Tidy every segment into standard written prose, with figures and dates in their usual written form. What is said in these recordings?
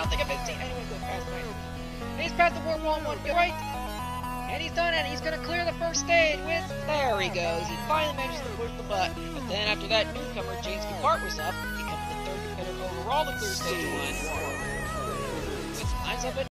don't think I've been seen anyone go past mine. He's past the warp wall 1, go right. And he's done it. He's gonna clear the first stage with... There he goes. He finally manages to push the button. But then after that, newcomer James Dupart was up, becoming the third competitor overall to clear stage 1. With lines up it.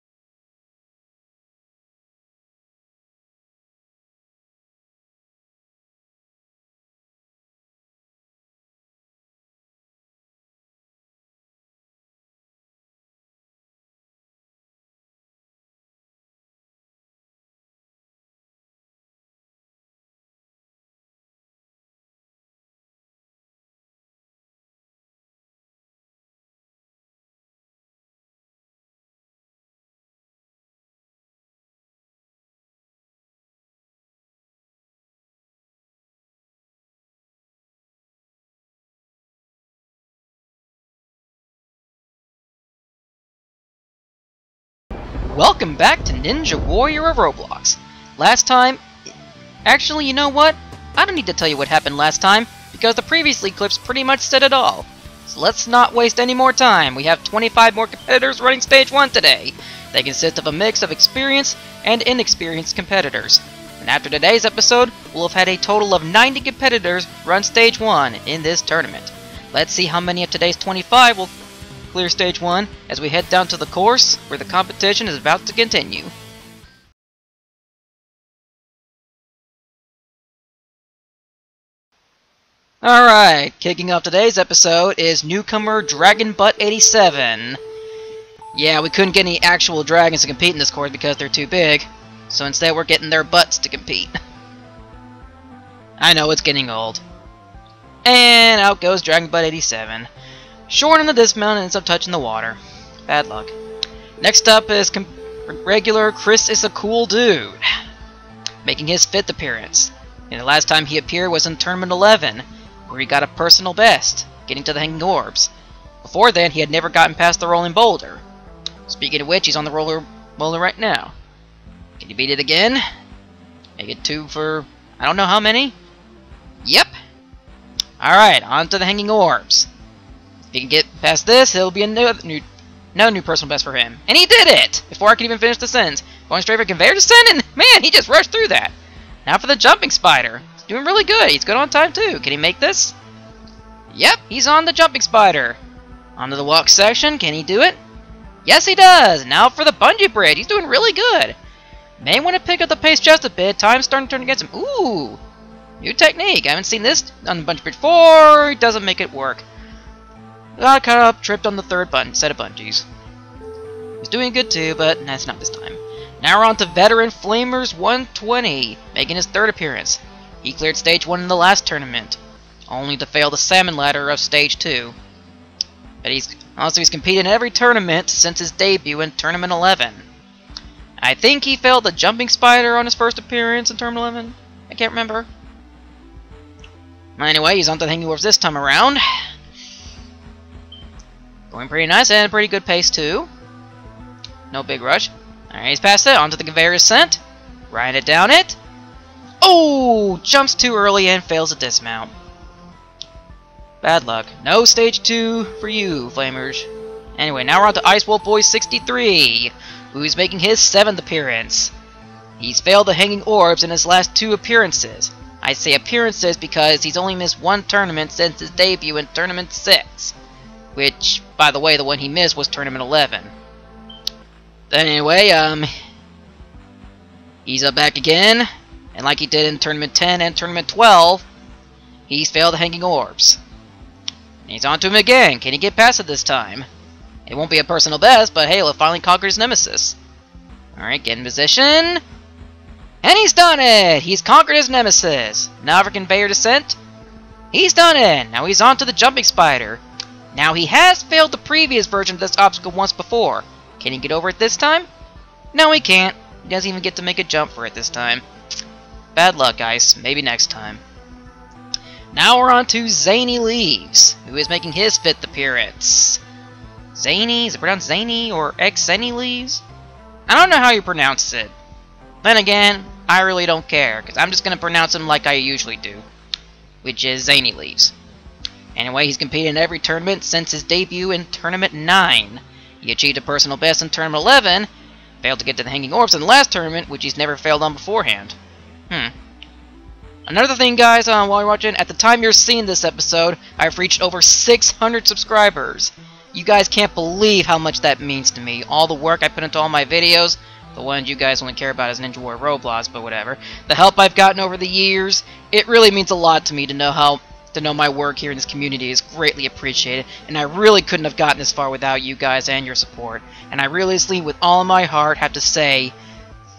Welcome back to Ninja Warrior of Roblox. Last time... Actually, you know what? I don't need to tell you what happened last time, because the previously clips pretty much said it all. So let's not waste any more time. We have 25 more competitors running Stage 1 today. They consist of a mix of experienced and inexperienced competitors. And after today's episode, we'll have had a total of 90 competitors run Stage 1 in this tournament. Let's see how many of today's 25 will clear Stage 1 as we head down to the course where the competition is about to continue. Alright, kicking off today's episode is newcomer Dragon Butt 87. Yeah, we couldn't get any actual dragons to compete in this course because they're too big, so instead we're getting their butts to compete. I know, it's getting old. And out goes Dragon Butt 87. Short on the dismount and ends up touching the water. Bad luck. Next up is regular Chris is a cool dude, making his 5th appearance. And the last time he appeared was in Tournament 11, where he got a personal best, getting to the Hanging Orbs. Before then, he had never gotten past the Rolling Boulder. Speaking of which, he's on the roller boulder right now. Can he beat it again? Make it 2 for... I don't know how many? Yep! Alright, on to the Hanging Orbs. If he can get past this, it'll be another new personal best for him. And he did it! Before I could even finish the sentence. Going straight for conveyor descent, and man, he just rushed through that. Now for the jumping spider. He's doing really good. He's good on time too. Can he make this? Yep, he's on the jumping spider. Onto the walk section. Can he do it? Yes, he does. Now for the bungee bridge. He's doing really good. May want to pick up the pace just a bit. Time's starting to turn against him. Ooh, new technique. I haven't seen this on the bungee bridge before. He doesn't make it work. Got caught up, tripped on the third set of bungees. He's doing good too, but that's not this time. Now we're on to Veteran Flamers 120, making his 3rd appearance. He cleared Stage 1 in the last tournament, only to fail the Salmon Ladder of Stage 2. But he's competed in every tournament since his debut in Tournament 11. I think he failed the Jumping Spider on his first appearance in Tournament 11. I can't remember. Anyway, he's on to the Hanging Orbs this time around. Going pretty nice and pretty good pace too. No big rush. Alright, he's past it. Onto the conveyor ascent. Riding it down it. Oh! Jumps too early and fails to dismount. Bad luck. No Stage 2 for you, Flamers. Anyway, now we're on to Ice Wolf Boy 63, who's making his 7th appearance. He's failed the Hanging Orbs in his last 2 appearances. I say appearances because he's only missed 1 tournament since his debut in Tournament 6. Which, by the way, the one he missed was Tournament 11. Anyway, he's up back again, and like he did in Tournament 10 and Tournament 12, he's failed the Hanging Orbs. And he's on to him again. Can he get past it this time? It won't be a personal best, but hey, he'll finally conquer his nemesis. Alright, get in position. And he's done it! He's conquered his nemesis. Now for conveyor descent. He's done it! Now he's on to the jumping spider. Now he has failed the previous version of this obstacle once before. Can he get over it this time? No, he can't. He doesn't even get to make a jump for it this time. Bad luck, guys. Maybe next time. Now we're on to Zany Leaves, who is making his 5th appearance. Zany? Is it pronounced Zany or Zany Leaves? I don't know how you pronounce it. Then again, I really don't care, because I'm just going to pronounce him like I usually do, which is Zany Leaves. Anyway, he's competed in every tournament since his debut in Tournament 9. He achieved a personal best in Tournament 11, failed to get to the Hanging Orbs in the last tournament, which he's never failed on beforehand. Another thing, guys, while you're watching, at the time you're seeing this episode, I've reached over 600 subscribers. You guys can't believe how much that means to me. All the work I put into all my videos, the ones you guys only care about is Ninja Warrior Roblox, but whatever. The help I've gotten over the years, it really means a lot to me to know my work here in this community is greatly appreciated, and I really couldn't have gotten this far without you guys and your support. And I really, with all of my heart, have to say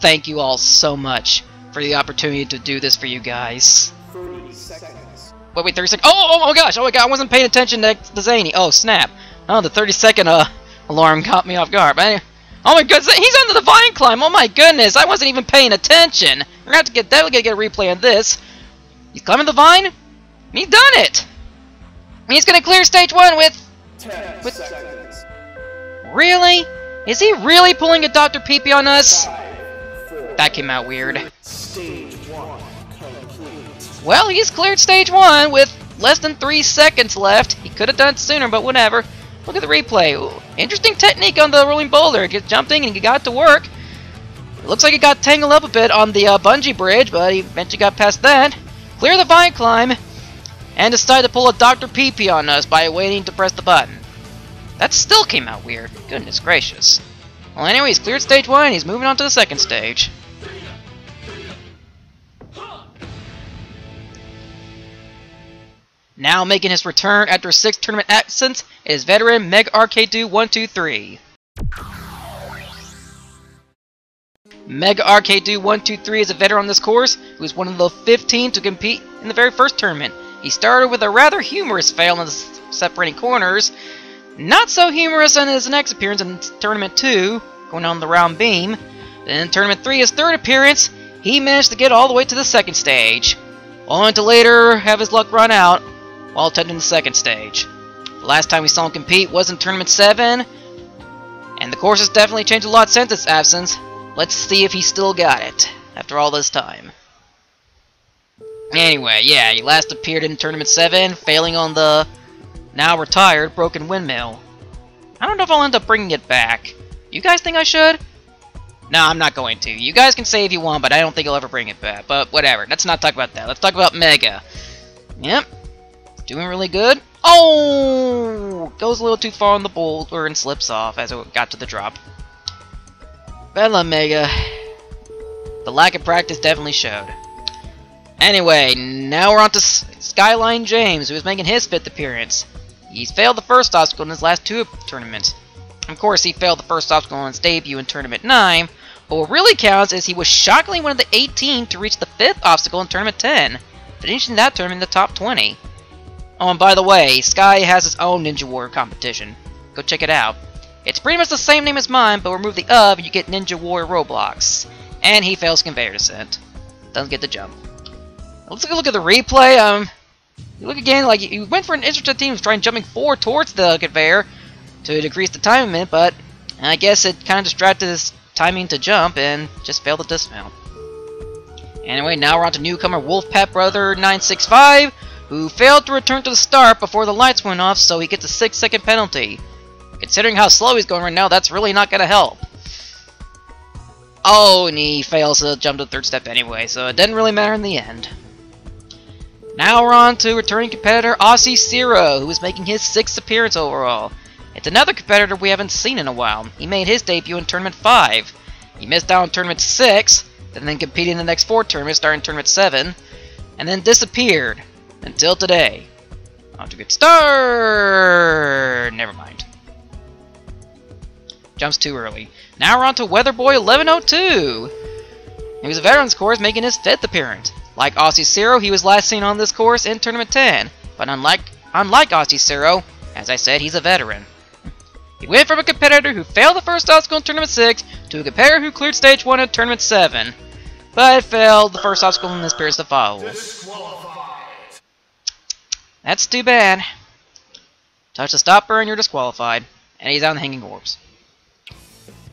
thank you all so much for the opportunity to do this for you guys. 30 seconds. Wait, 30 seconds. Oh my gosh, I wasn't paying attention to Zany. Oh, snap. Oh, the 30-second alarm caught me off guard. But oh my goodness, he's on the vine climb. Oh my goodness, I wasn't even paying attention. We're gonna have to get a replay on this. He's climbing the vine. He's done it. He's gonna clear stage 1 with 10 seconds. Really? Is he really pulling a Dr. Pee-Pee on us? 5, 4, That came out weird. Stage 1 complete. Well, he's cleared stage 1 with less than 3 seconds left. He could have done it sooner, but whatever. Look at the replay. Ooh, interesting technique on the rolling boulder. He kept jumping and he got it to work. It looks like he got tangled up a bit on the bungee bridge, but he eventually got past that. Clear the vine climb, and decided to pull a Dr. Pee-Pee on us by waiting to press the button. That still came out weird. Goodness gracious. Well, anyway, he's cleared stage 1, he's moving on to the second stage. Now making his return after a 6th tournament absence is veteran Mega Arcade123. Mega Arcade123 is a veteran on this course who is one of the 15 to compete in the very first tournament. He started with a rather humorous fail in the separating corners, not so humorous in his next appearance in Tournament 2, going on the round beam. Then in Tournament 3, his 3rd appearance, he managed to get all the way to the 2nd stage, only to later have his luck run out while attending the 2nd stage. The last time we saw him compete was in Tournament 7, and the course has definitely changed a lot since its absence. Let's see if he still got it after all this time. Anyway, yeah, he last appeared in Tournament 7, failing on the now retired broken windmill. I don't know if I'll end up bringing it back. You guys think I should? No, I'm not going to. You guys can say if you want, but I don't think I'll ever bring it back. But whatever, let's not talk about that. Let's talk about Mega. Yep, doing really good. Oh! Goes a little too far on the boulder and slips off as it got to the drop. Bella Mega. The lack of practice definitely showed. Anyway, now we're on to Skyline James, who is making his 5th appearance. He's failed the first obstacle in his last 2 tournaments. Of course, he failed the first obstacle in his debut in Tournament 9, but what really counts is he was shockingly one of the 18 to reach the 5th obstacle in Tournament 10, finishing that tournament in the top 20. Oh, and by the way, Sky has his own Ninja Warrior competition. Go check it out. It's pretty much the same name as mine, but remove the of and you get Ninja Warrior Roblox. And he fails conveyor descent. Doesn't get the jump. Let's take a look at the replay. You look again, like he went for an interesting team, trying jumping forward towards the conveyor to decrease the time limit, but I guess it kind of distracted his timing to jump and just failed to dismount. Anyway, now we're on to newcomer Wolfpack Brother 965, who failed to return to the start before the lights went off, so he gets a 6-second penalty. Considering how slow he's going right now, that's really not going to help. Oh, and he fails to jump to the 3rd step anyway, so it didn't really matter in the end. Now we're on to returning competitor Aussie Zero, who is making his 6th appearance overall. It's another competitor we haven't seen in a while. He made his debut in Tournament 5. He missed out on Tournament 6, and then competed in the next 4 tournaments starting Tournament 7, and then disappeared until today. On to a good start! Never mind. Jumps too early. Now we're on to Weatherboy 1102. He was a veteran's course, making his 5th appearance. Like Aussie Zero, he was last seen on this course in Tournament 10, but unlike Aussie Zero, as I said, he's a veteran. He went from a competitor who failed the first obstacle in Tournament 6 to a competitor who cleared Stage 1 in Tournament 7, but failed the first obstacle in this appearance to follow. That's too bad. Touch the stopper and you're disqualified, and he's on the Hanging Orbs.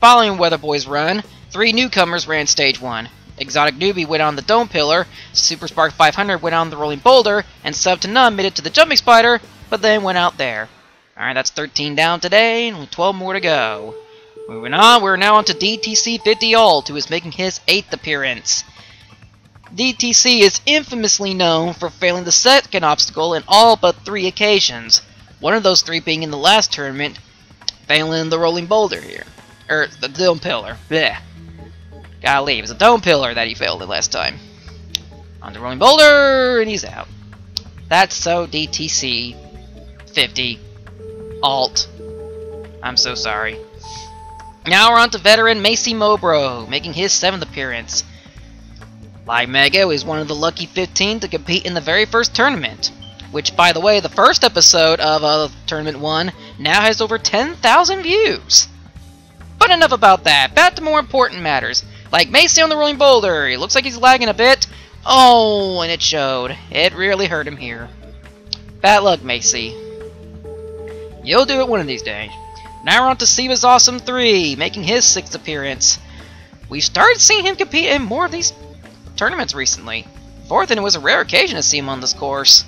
Following Weatherboy's run, 3 newcomers ran Stage 1. Exotic Newbie went on the Dome Pillar, Super Spark 500 went on the Rolling Boulder, and Sub to None made it to the Jumping Spider, but then went out there. Alright, that's 13 down today, and 12 more to go. Moving on, we're now on to DTC 50 Alt, who is making his 8th appearance. DTC is infamously known for failing the second obstacle in all but 3 occasions. One of those 3 being in the last tournament, failing the rolling boulder here. The dome pillar. Blech. Golly, it was a dome pillar that he failed it last time. On the rolling boulder, and he's out. That's so DTC 50 Alt. I'm so sorry. Now we're on to veteran Macy Mobro, making his 7th appearance. Like Mega is one of the lucky 15 to compete in the very first tournament. Which, by the way, the first episode of Tournament 1 now has over 10,000 views. But enough about that, back to more important matters. Like Macy on the rolling boulder, it looks like he's lagging a bit. Oh, and it showed. It really hurt him here. Bad luck, Macy. You'll do it one of these days. Now we're on to Siva's Awesome 3, making his 6th appearance. We've started seeing him compete in more of these tournaments recently. Fourth, and it was a rare occasion to see him on this course.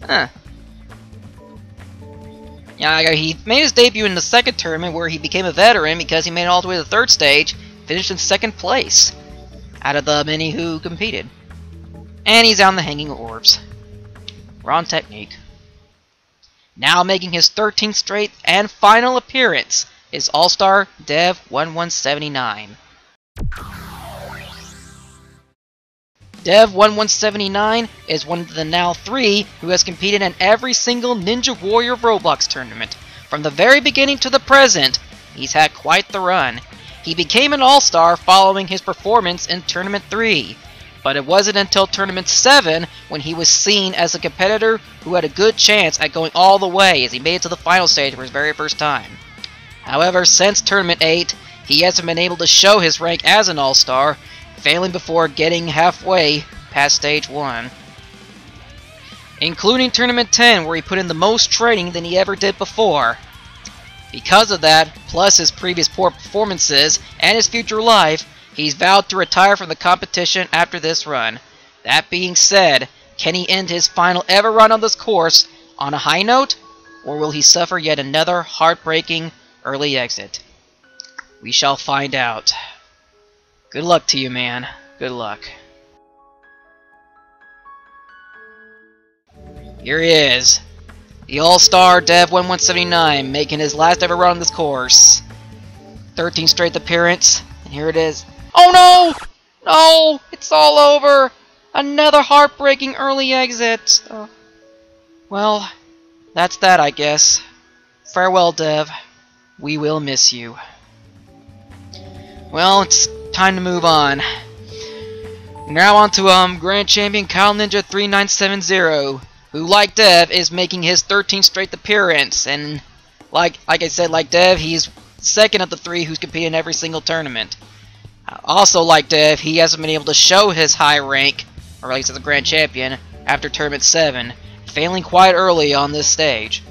Huh. Yeah, he made his debut in the 2nd tournament where he became a veteran because he made it all the way to the 3rd stage, finished in 2nd place out of the many who competed. And he's on the Hanging Orbs. We're on Technique. Now making his 13th straight and final appearance is All-Star Dev 1179. Dev 1179 is one of the now 3 who has competed in every single Ninja Warrior Roblox tournament. From the very beginning to the present, he's had quite the run. He became an All-Star following his performance in Tournament 3. But it wasn't until Tournament 7 when he was seen as a competitor who had a good chance at going all the way as he made it to the final stage for his very first time. However, since Tournament 8, he hasn't been able to show his rank as an All-Star, failing before getting halfway past Stage 1. Including Tournament 10 where he put in the most training than he ever did before. Because of that, plus his previous poor performances and his future life, he's vowed to retire from the competition after this run. That being said, can he end his final ever run on this course on a high note? Or will he suffer yet another heartbreaking early exit? We shall find out. Good luck to you, man. Good luck. Here he is. The All-Star Dev 1179 making his last ever run on this course. 13th straight appearance, and here it is. Oh no! No! It's all over! Another heartbreaking early exit! Oh. Well, that's that, I guess. Farewell, Dev. We will miss you. Well, it's time to move on. Now on to Grand Champion Kyle Ninja 3970, who, like Dev, is making his 13th straight appearance, and like I said, like Dev, he's second of the 3 who's competed in every single tournament. Also, like Dev, he hasn't been able to show his high rank, or at least as a Grand Champion, after Tournament 7, failing quite early on this stage.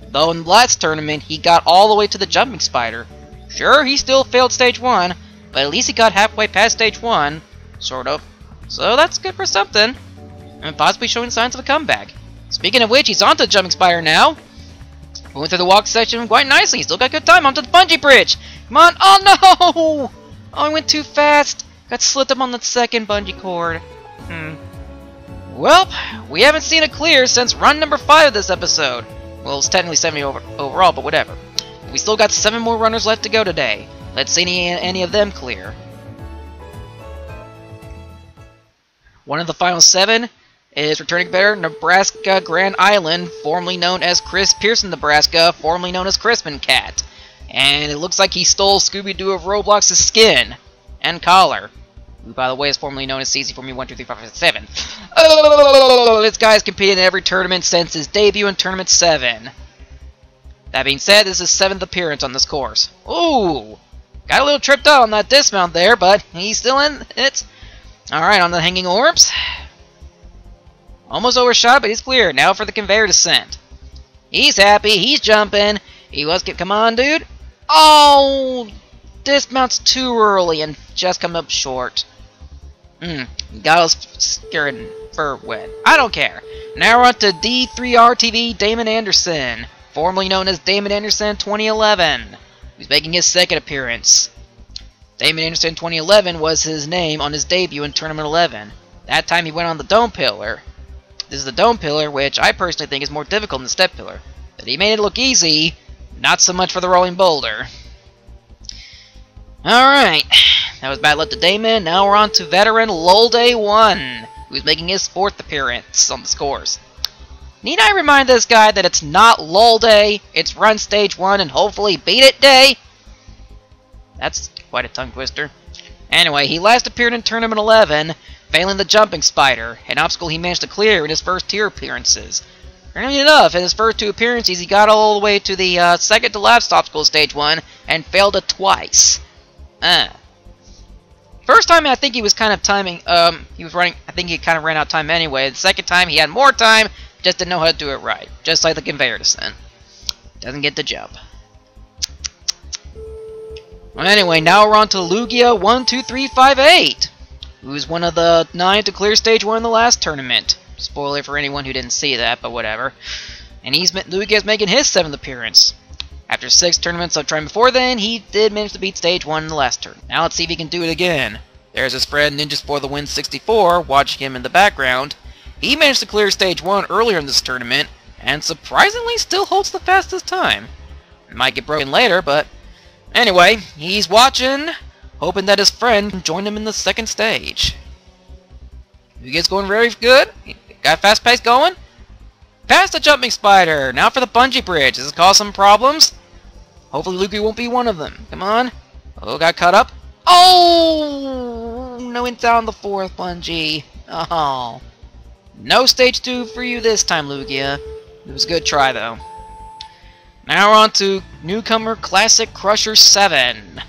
Though in the last tournament, he got all the way to the Jumping Spider. Sure, he still failed Stage 1, but at least he got halfway past Stage 1, sort of. So that's good for something, and possibly showing signs of a comeback. Speaking of which, he's onto the Jumping Spider now. Moving through the walk section quite nicely, he's still got good time, onto the Bungee Bridge! Come on, oh no! Oh, I went too fast! Got slipped up on the 2nd bungee cord. Well, we haven't seen it clear since run number 5 of this episode. Well, it's technically 70 overall, but whatever. We still got 7 more runners left to go today. Let's see any of them clear. One of the final 7 is returning competitor Nebraska Grand Island, formerly known as Chris Pearson, Nebraska, formerly known as Crispin Cat. And it looks like he stole Scooby-Doo of Roblox's skin and collar, who, by the way, is formerly known as CC for me 1, 2, 3, 4, 5, 6, 7. Oh, this guy's competed in every tournament since his debut in Tournament 7. That being said, this is his 7th appearance on this course. Ooh, got a little tripped out on that dismount there, but he's still in it. Alright, on the Hanging Orbs. Almost overshot, but he's clear. Now for the conveyor descent. He's happy, he's jumping. He was, come on, dude. Oh, dismounts too early and just come up short. Got us scared for wet. I don't care. Now we're on to D3RTV Damon Anderson. formerly known as Damon Anderson 2011, who's making his second appearance. Damon Anderson 2011 was his name on his debut in Tournament 11. That time he went on the Dome Pillar. This is the Dome Pillar, which I personally think is more difficult than the Step Pillar. But he made it look easy, not so much for the Rolling Boulder. Alright, that was bad luck to Damon. Now we're on to veteran Lolday1, who's making his 4th appearance on the scores. Need I remind this guy that it's not Lol Day, it's Run Stage 1 and hopefully Beat It Day? That's quite a tongue twister. Anyway, he last appeared in Tournament 11, failing the Jumping Spider, an obstacle he managed to clear in his first 2 appearances. Funny enough, in his first 2 appearances, he got all the way to the second to last obstacle Stage 1 and failed it twice. First time, I think he was kind of timing, he was running, I think he kind of ran out of time anyway. The second time, he had more time, just didn't know how to do it right. Just like the conveyor descent. Doesn't get the jump. Well, anyway, now we're on to Lugia12358, who's one of the 9 to clear Stage 1 in the last tournament. Spoiler for anyone who didn't see that, but whatever. And Lugia's making his 7th appearance. After 6 tournaments of trying before then, he did manage to beat Stage 1 in the last turn. Now let's see if he can do it again. There's his friend Ninja for the Win 64, watching him in the background. He managed to clear Stage 1 earlier in this tournament, and surprisingly still holds the fastest time. It might get broken later, but anyway, he's watching, hoping that his friend can join him in the second stage. Lugia's going very good. Got fast pace going. Past the Jumping Spider! Now for the Bungee Bridge. Does this cause some problems? Hopefully Lugia won't be one of them. Come on. Oh, got caught up. Oh! No, it's down the 4th bungee. Oh. No Stage 2 for you this time, Lugia. It was a good try, though. Now we're on to Newcomer Classic Crusher 7.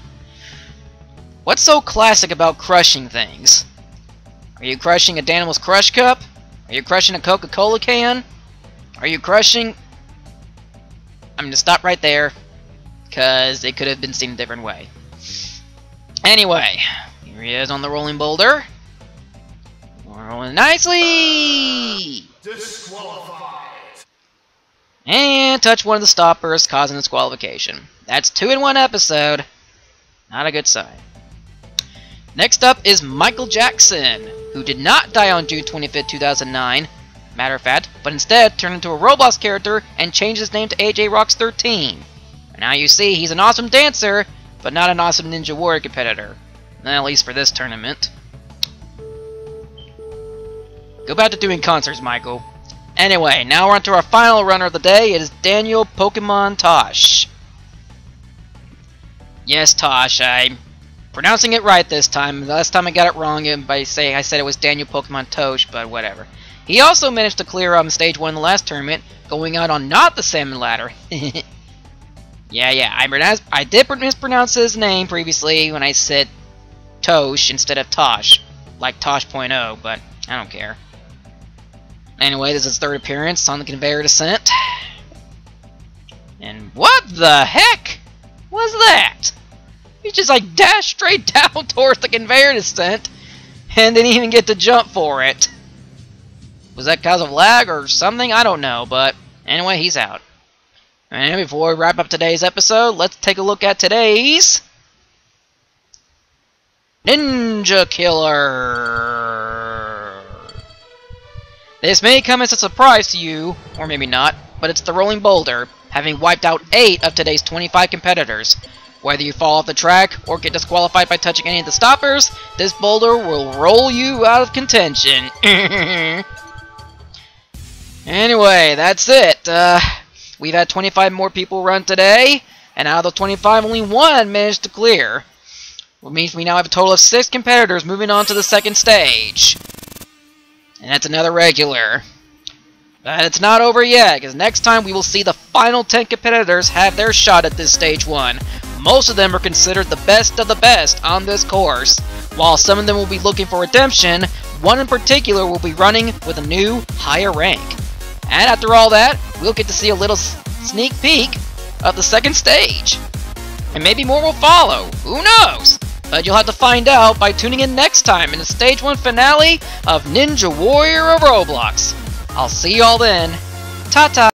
What's so classic about crushing things? Are you crushing a Danimal's Crush Cup? Are you crushing a Coca-Cola can? Are you crushing... I'm gonna stop right there, because it could have been seen a different way. Anyway, here he is on the Rolling Boulder. Rolling nicely! Disqualified. And touch one of the stoppers, causing disqualification. That's 2 in 1 episode. Not a good sign. Next up is Michael Jackson, who did not die on June 25th, 2009. Matter of fact, but instead turned into a Roblox character and changed his name to AJ Rocks 13. And now you see he's an awesome dancer, but not an awesome Ninja Warrior competitor. At least for this tournament. Go back to doing concerts, Michael. Anyway, now we're on to our final runner of the day. It is Daniel Pokemon Tosh. Yes, Tosh, I'm pronouncing it right this time. Last time I got it wrong by saying I said it was Daniel Pokemon Tosh, but whatever. He also managed to clear Stage 1 in the last tournament, going out on not the Salmon Ladder. I did mispronounce his name previously when I said Tosh instead of Tosh, like Tosh.0, but I don't care. Anyway, this is his 3rd appearance on the conveyor descent. And what the heck was that? He just like dashed straight down towards the conveyor descent and didn't even get to jump for it. Was that because of lag or something? I don't know, but anyway, he's out. And before we wrap up today's episode, let's take a look at today's Ninja Killer. This may come as a surprise to you, or maybe not, but it's the Rolling Boulder, having wiped out 8 of today's 25 competitors. Whether you fall off the track or get disqualified by touching any of the stoppers, this boulder will roll you out of contention. Anyway, that's it. We've had 25 more people run today, and out of the 25, only 1 managed to clear. Which means we now have a total of 6 competitors moving on to the second stage. And that's another regular. But it's not over yet, because next time we will see the final 10 competitors have their shot at this Stage 1. Most of them are considered the best of the best on this course. While some of them will be looking for redemption, one in particular will be running with a new, higher rank. And after all that, we'll get to see a little sneak peek of the second stage. And maybe more will follow, who knows? But you'll have to find out by tuning in next time in the Stage 1 finale of Ninja Warrior of Roblox. I'll see y'all then. Ta-ta!